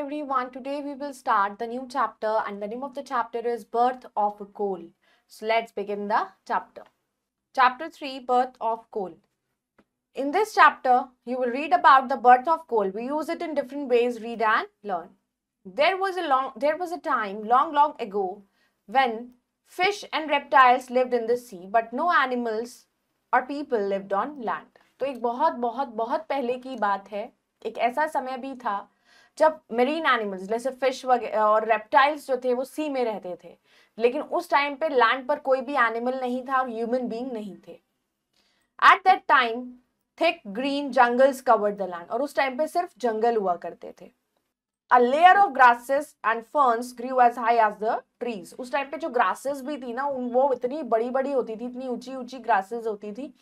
everyone. Today we will start the new chapter and the name of the chapter is Birth of Coal. So let's begin the chapter. Chapter 3, Birth of Coal. In this chapter, you will read about the birth of coal. We use it in different ways, read and learn. There was a time long ago when fish and reptiles lived in the sea, but no animals or people lived on land. तो एक बहुत बहुत बहुत पहले की बात है. एक ऐसा समय भी था जब मेरीन एनिमल्स जैसे फिश और रेप्टाइल्स जो थे वो सी में रहते थे, लेकिन उस टाइम पे लैंड पर कोई भी एनिमल नहीं था और ह्यूमन बीइंग नहीं थे. At that time thick green jungles covered the land, और उस टाइम पे सिर्फ जंगल हुआ करते थे. A layer of grasses and ferns grew as high as the trees. उस टाइम पे जो grasses भी थी ना, वो इतनी बड़ी बड़ी होती थी, इतनी ऊंची ऊंची grasses होती थी,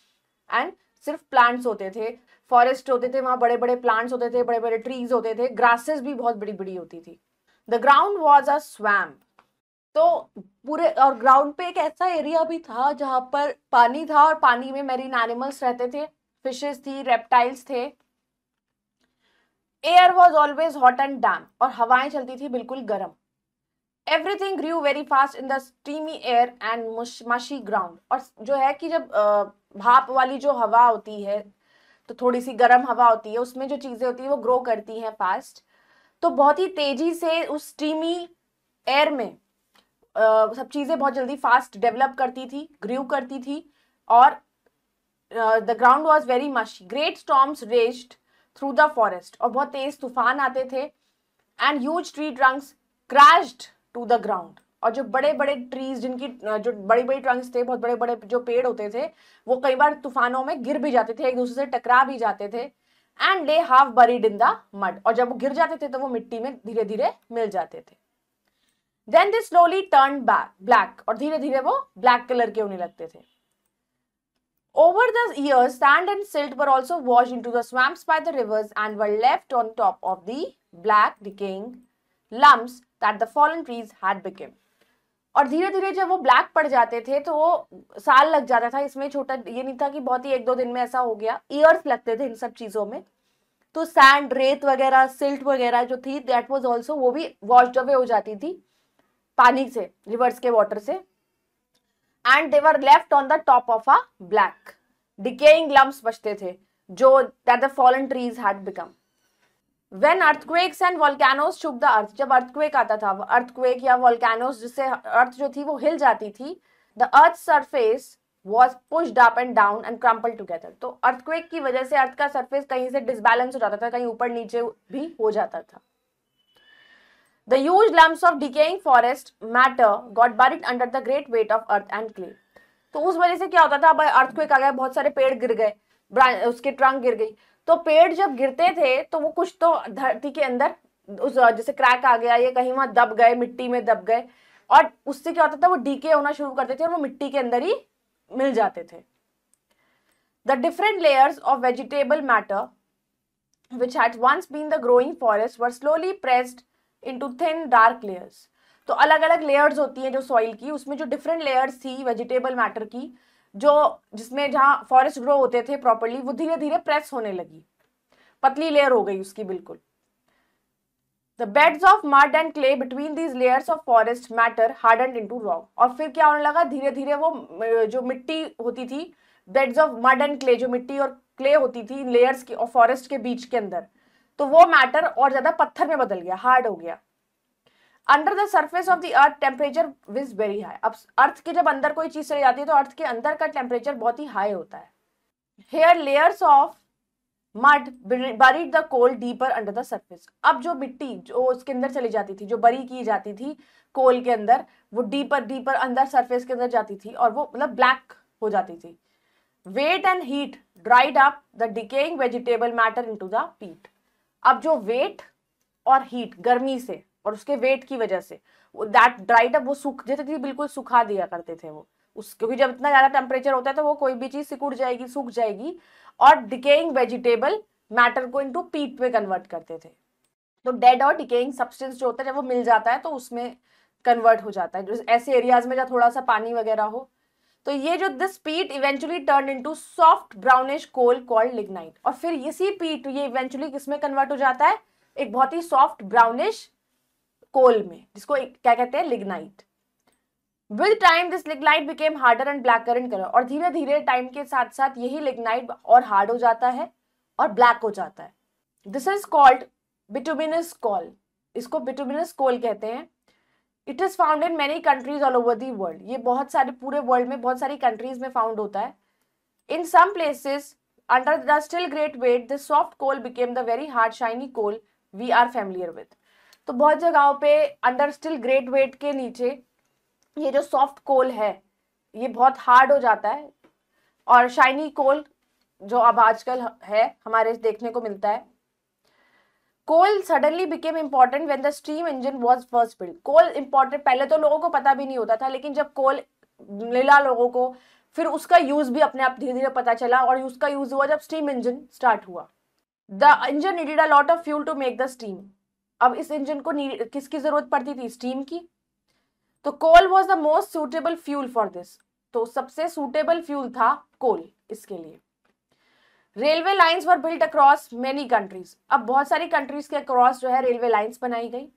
एंड सिर्फ प्लांट्स होते थे, फॉरेस्ट होते थे, वहां बड़े बड़े प्लांट्स होते थे, बड़े बड़े ट्रीज होते थे, ग्रासेस भी बहुत बड़ी बड़ी होती थी. The ground was a swamp. तो पूरे और ग्राउंड पे एक ऐसा एरिया भी था जहां पर पानी था और पानी में मेरीन एनिमल्स रहते थे, फिशेस थी, रेप्टाइल्स थे. Air was always hot and damp, और हवाएं चलती थी बिल्कुल गर्म. Everything grew very fast in the steamy air and mushy ground. और जो है कि जब भाप वाली जो हवा होती है, तो थोड़ी सी गर्म हवा होती है, उसमें जो चीजें होती है वो ग्रो करती हैं फास्ट. तो बहुत ही तेजी से उस स्टीमी एयर में सब चीजें बहुत जल्दी फास्ट डेवलप करती थी, ग्रू करती थी. और the ground was very mushy. Great storms raged through the forest, और बहुत तेज तूफान आते थे. And huge tree trunks crashed to the ground, और जो बड़े बड़े ट्रीज जिनकी जो बड़ी बड़ी ट्रंक्स थे, बहुत बड़े बड़े जो पेड़ होते थे, वो कई बार तूफानों में गिर भी जाते थे, एक दूसरे से टकरा भी जाते थे. And they half buried in the mud, और जब वो गिर जाते थे तो वो मिट्टी में धीरे धीरे मिल जाते थे. Then they slowly turn black, और धीरे धीरे वो ब्लैक कलर के होने लगते थे. Over the years, sand and silt were also washed into the swamps by the rivers and were left on top of the black decaying lumps that the fallen trees had become. और धीरे धीरे जब वो black पड़ जाते थे तो वो साल लग जाता था. इसमें छोटा ये नहीं था कि बहुत ही एक दो दिन में ऐसा हो गया, ईयर्स लगते थे इन सब चीजों में. तो सैंड, रेत वगैरह, सिल्ट वगैरह जो थी, दैट वाज आल्सो, वो भी वॉश्ड अवे हो जाती थी पानी से, रिवर्स के वाटर से. And they were left on the top of a black decaying lumps बचते थे, जो that the fallen trees had become. When earthquakes and volcanoes shook the earth, जब earthquake आता था, earthquake या volcanoes जिससे अर्थ जो थी वो हिल जाती थी, the earth's surface was pushed up and down and crumpled together. तो earthquake की वजह से अर्थ का सरफेस कहीं से डिसबैलेंस हो जाता था, कहीं ऊपर नीचे भी हो जाता था. The huge lumps of decaying forest matter got buried under the great weight of earth and clay. तो उस वजह से क्या होता था, भाई earthquake आ गया, बहुत सारे पेड़ गिर गए, उसके ट्रंक गिर गई. तो पेड़ जब गिरते थे तो वो कुछ तो धरती के अंदर उस जैसे क्रैक आ गया, ये कहीं वहां दब गए, मिट्टी में दब गए, और उससे क्या होता था, वो डीके होना शुरू करते थे और वो मिट्टी के अंदर ही मिल जाते थे. The different layers of vegetable matter which had once been the growing forest were slowly pressed into thin dark layers. तो अलग अलग लेयर्स होती हैं जो सॉइल की, उसमें जो डिफरेंट लेयर्स थी वेजिटेबल मैटर की, जो जिसमें जहां फॉरेस्ट ग्रो होते थे प्रॉपर्ली, वो धीरे धीरे प्रेस होने लगी, पतली लेयर हो गई उसकी बिल्कुल. The beds of mud and clay between these layers of forest matter hardened into rock. और फिर क्या होने लगा, धीरे धीरे वो जो मिट्टी होती थी, beds of mud and clay, जो मिट्टी और क्ले होती थी लेयर्स की और फॉरेस्ट के बीच के अंदर, तो वो मैटर और ज्यादा पत्थर में बदल गया, हार्ड हो गया. Under the surface of the earth temperature is very high. अब अर्थ के जब अंदर कोई चीज चली जाती है तो अर्थ के अंदर का टेम्परेचर बहुत ही हाई होता है. Here layers of mud buried the coal deeper under the surface. अब जो मिट्टी जो उसके अंदर चली जाती थी, जो बरी की जाती थी कोल के अंदर, वो डीपर डीपर अंदर सरफेस के अंदर जाती थी और वो मतलब ब्लैक हो जाती थी. Wet and heat dried up the decaying vegetable matter into the peat. अब जो वेट और हीट, गर्मी से और उसके वेट की वजह से दैट ड्राइड अप, वो सूख जाती थी, बिल्कुल सुखा दिया करते थे वो क्योंकि जब इतना ज्यादा टेम्परेचर होता है तो वो कोई भी चीज सिकुड़ जाएगी, सूख जाएगी, और डिकेइंग वेजिटेबल मैटर को इनटू पीट में कन्वर्ट करते थे. तो डेड और डिकेइंग सब्सटेंस जो होता है जब वो मिल जाता है तो उसमें कन्वर्ट हो जाता है, ऐसे एरियाज में जहाँ थोड़ा सा पानी वगैरह हो. तो ये जो this peat eventually turn into soft brownish coal called lignite. और फिर इसी पीट ये इवेंचुअली किसमें कन्वर्ट हो जाता है, एक बहुत ही सॉफ्ट ब्राउनिश कोल में, जिसको क्या कहते हैं, lignite. With time this lignite became harder and blacker in colour, और धीरे धीरे टाइम के साथ साथ यही लिग्नाइट और हार्ड हो जाता है और ब्लैक हो जाता है। दिस इज कॉल्ड बिटुमिनस कोल, इसको बिटुमिनस कोल कहते हैं। It is found in many countries all over the world, ये बहुत सारे पूरे वर्ल्ड में बहुत सारी कंट्रीज में फाउंड होता है। In some places under the still great weight this soft coal became the very hard shiny coal we are familiar with. तो बहुत जगहों पे अंडर स्टिल ग्रेट वेट के नीचे ये जो सॉफ्ट कोल है ये बहुत हार्ड हो जाता है, और शाइनी कोल जो अब आजकल है हमारे देखने को मिलता है। Coal suddenly became important when the steam engine was first build. Coal important पहले तो लोगों को पता भी नहीं होता था, लेकिन जब कोल मिला लोगों को फिर उसका यूज भी अपने आप धीरे धीरे पता चला, और उसका यूज हुआ जब स्टीम इंजन स्टार्ट हुआ। The engine needed a lot of fuel to make the steam. अब इस इंजन को किसकी जरूरत पड़ती थी, स्टीम की। तो coal was the most suitable fuel for this, तो सबसे सुटेबल फ्यूल था कोल इसके लिए। Railway lines were built across many countries, अब बहुत सारी कंट्रीज के अक्रॉस जो है रेलवे लाइंस बनाई गई।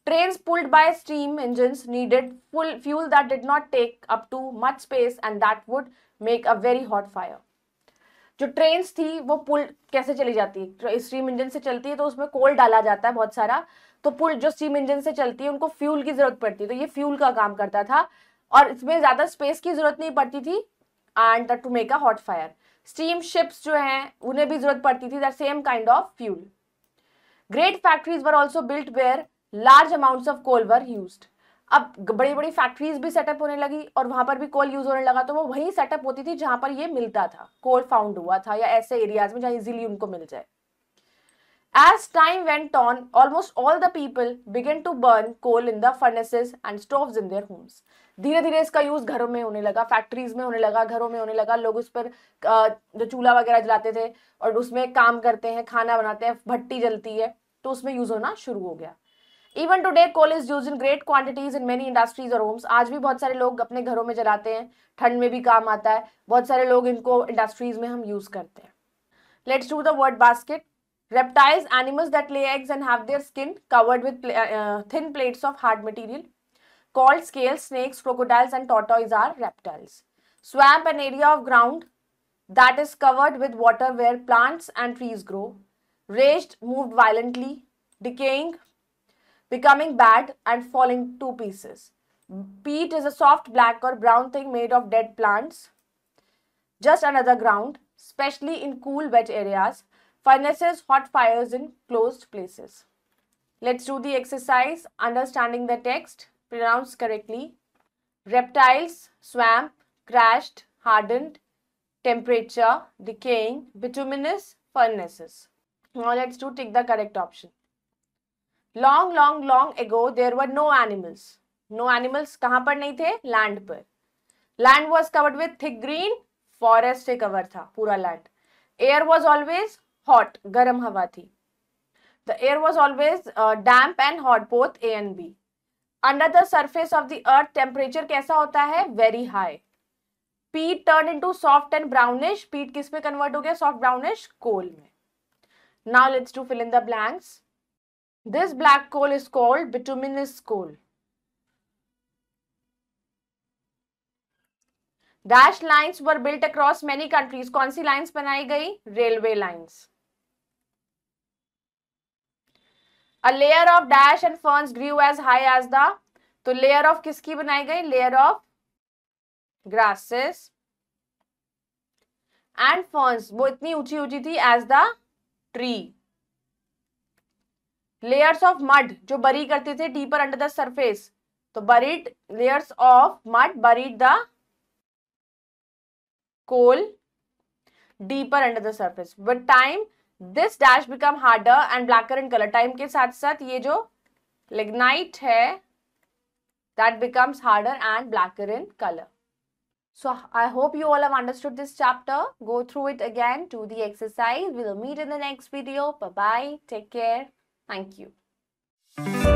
Trains pulled by steam engines needed full fuel that did not take up too much space and that would make a very hot fire. जो trains थी वो पुल कैसे चली जाती है, स्टीम इंजन से चलती है, तो उसमें कोल डाला जाता है बहुत सारा, तो पुल जो स्टीम इंजन से चलती है उनको फ्यूल की जरूरत पड़ती है, तो ये फ्यूल का काम करता था, और इसमें ज्यादा स्पेस की जरूरत नहीं पड़ती थी, and to make a hot fire. Steam ships जो हैं उन्हें भी जरूरत पड़ती थी that same kind of fuel. Great factories were also built where large amounts of coal were used. अब बड़ी बड़ी फैक्ट्रीज भी सेटअप होने लगी और वहां पर भी कोल यूज होने लगा, तो वो वही सेटअप होती थी जहां पर ये मिलता था, कोल फाउंड हुआ था, या ऐसे एरियाज में जहां इजीली उनको मिल जाए। As time went on, almost all the people began to burn coal in the furnaces and stoves in their homes. धीरे धीरे इसका यूज घरों में होने लगा, फैक्ट्रीज में होने लगा, घरों में होने लगा। लोग उस पर जो चूल्हा वगैरह जलाते थे और उसमें काम करते हैं, खाना बनाते हैं, भट्टी जलती है, तो उसमें यूज होना शुरू हो गया। Even today, coal is used in great quantities in many industries or homes. आज भी बहुत सारे लोग अपने घरों में जलाते हैं, ठंड में भी काम आता है, बहुत सारे लोग इनको इंडस्ट्रीज में हम यूज करते हैं। Let's do the word basket. Reptiles, animals that lay eggs and have their skin covered with thin plates of hard material called scales. Snakes, crocodiles and tortoises are reptiles. Swamp, an area of ground that is covered with water where plants and trees grow. Raged, moved violently, decaying, becoming bad and falling to pieces. Peat is a soft black or brown thing made of dead plants. Just another ground, especially in cool wet areas. Furnaces, hot fires in closed places. Let's do the exercise. Understanding the text. Pronounce correctly. Reptiles, swamp, crashed, hardened, temperature, decaying, bituminous, furnaces. Now let's do tick the correct option. Long, long, long ago there were no animals. No animals कहाँ पर नहीं थे? Land पर. Land was covered with thick green, forest से cover था पूरा land. Air was always hot, गर्म हवा थी. The air was always damp and hot, both A and B. Under the surface of the earth, temperature कैसा होता है? Very high. Peat turned into soft and brownish. Peat किस में convert हो गया? Soft brownish coal में. Now let's do fill in the blanks. This black coal is called bituminous coal. Dash lines were built across many countries. कौन सी lines बनाई गई? Railway lines. A layer of dash and ferns grew as high as the, तो layer of किसकी बनाई गई? Layer of grasses and ferns, वो इतनी ऊंची ऊंची थी as the tree. Layers of mud जो बरी करते थे deeper under the surface, तो buried layers of mud buried the coal deeper under the surface. With time this dash become harder and blacker in color. Time के साथ साथ ये जो lignite है that becomes harder and blacker in color. So I hope you all have understood this chapter. Go through it again, do the exercise. We'll meet in the next video. Bye bye. Take care. Thank you.